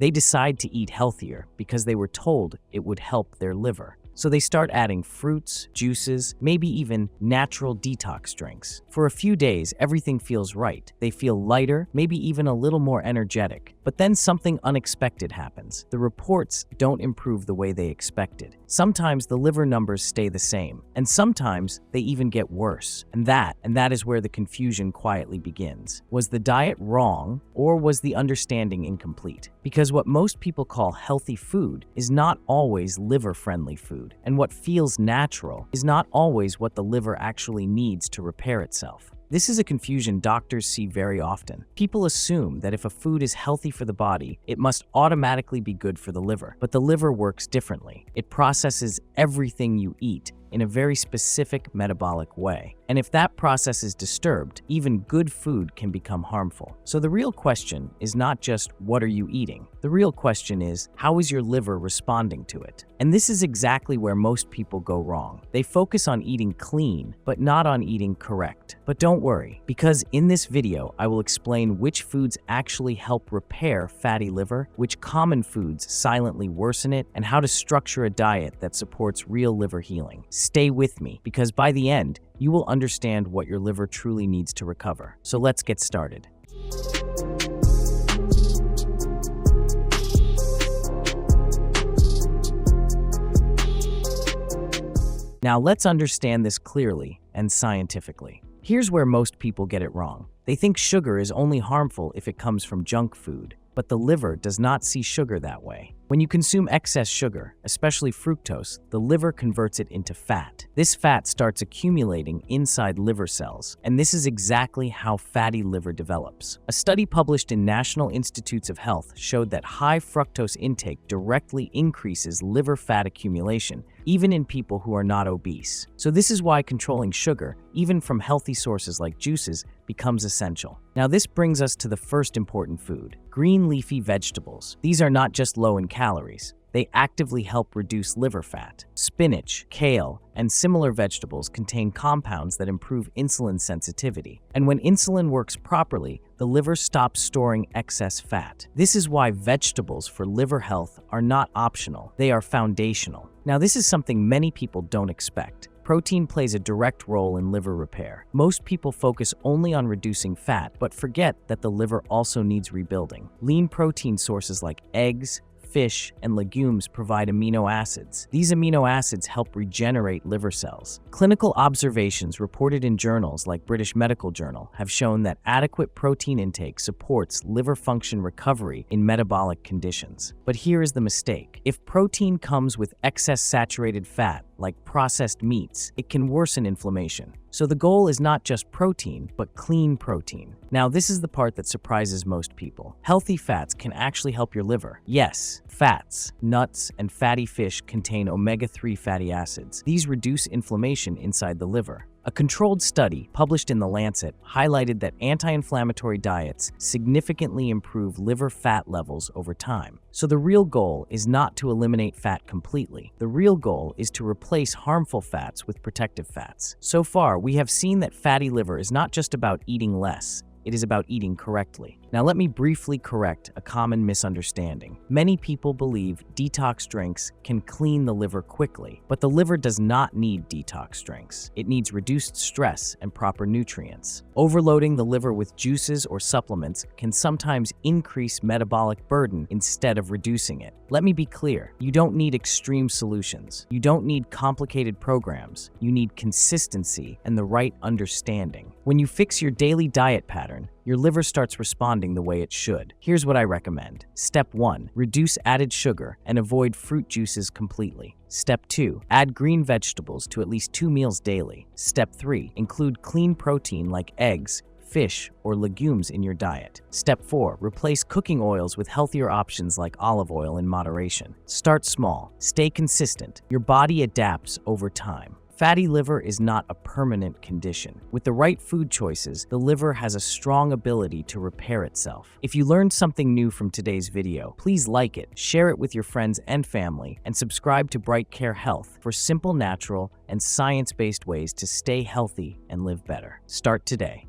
They decide to eat healthier because they were told it would help their liver. So they start adding fruits, juices, maybe even natural detox drinks. For a few days, everything feels right. They feel lighter, maybe even a little more energetic. But then something unexpected happens. The reports don't improve the way they expected. Sometimes the liver numbers stay the same, and sometimes they even get worse. And that is where the confusion quietly begins. Was the diet wrong, or was the understanding incomplete? Because what most people call healthy food is not always liver-friendly food, and what feels natural is not always what the liver actually needs to repair itself. This is a confusion doctors see very often. People assume that if a food is healthy for the body, it must automatically be good for the liver. But the liver works differently. It processes everything you eat in a very specific metabolic way. And if that process is disturbed, even good food can become harmful. So the real question is not just what are you eating? The real question is, how is your liver responding to it? And this is exactly where most people go wrong. They focus on eating clean, but not on eating correct. But don't worry, because in this video, I will explain which foods actually help repair fatty liver, which common foods silently worsen it, and how to structure a diet that supports real liver healing. Stay with me, because by the end, you will understand what your liver truly needs to recover. So let's get started. Now let's understand this clearly and scientifically. Here's where most people get it wrong. They think sugar is only harmful if it comes from junk food, but the liver does not see sugar that way. When you consume excess sugar, especially fructose, the liver converts it into fat. This fat starts accumulating inside liver cells, and this is exactly how fatty liver develops. A study published in National Institutes of Health showed that high fructose intake directly increases liver fat accumulation, even in people who are not obese. So this is why controlling sugar, even from healthy sources like juices, becomes essential. Now this brings us to the first important food: green leafy vegetables. These are not just low in calories. They actively help reduce liver fat. Spinach, kale, and similar vegetables contain compounds that improve insulin sensitivity. And when insulin works properly, the liver stops storing excess fat. This is why vegetables for liver health are not optional. They are foundational. Now, this is something many people don't expect. Protein plays a direct role in liver repair. Most people focus only on reducing fat, but forget that the liver also needs rebuilding. Lean protein sources like eggs, fish, and legumes provide amino acids. These amino acids help regenerate liver cells. Clinical observations reported in journals like British Medical Journal have shown that adequate protein intake supports liver function recovery in metabolic conditions. But here is the mistake. If protein comes with excess saturated fat, like processed meats, it can worsen inflammation. So the goal is not just protein, but clean protein. Now, this is the part that surprises most people. Healthy fats can actually help your liver. Yes, fats, nuts, and fatty fish contain omega-3 fatty acids. These reduce inflammation inside the liver. A controlled study published in The Lancet highlighted that anti-inflammatory diets significantly improve liver fat levels over time. So the real goal is not to eliminate fat completely. The real goal is to replace harmful fats with protective fats. So far, we have seen that fatty liver is not just about eating less. It is about eating correctly. Now let me briefly correct a common misunderstanding. Many people believe detox drinks can clean the liver quickly, but the liver does not need detox drinks. It needs reduced stress and proper nutrients. Overloading the liver with juices or supplements can sometimes increase metabolic burden instead of reducing it. Let me be clear, you don't need extreme solutions. You don't need complicated programs. You need consistency and the right understanding. When you fix your daily diet pattern, your liver starts responding the way it should. Here's what I recommend. Step 1. Reduce added sugar and avoid fruit juices completely. Step 2. Add green vegetables to at least 2 meals daily. Step 3. Include clean protein like eggs, fish, or legumes in your diet. Step 4. Replace cooking oils with healthier options like olive oil in moderation. Start small. Stay consistent. Your body adapts over time. Fatty liver is not a permanent condition. With the right food choices, the liver has a strong ability to repair itself. If you learned something new from today's video, please like it, share it with your friends and family, and subscribe to BrightCareHealth for simple, natural, and science-based ways to stay healthy and live better. Start today.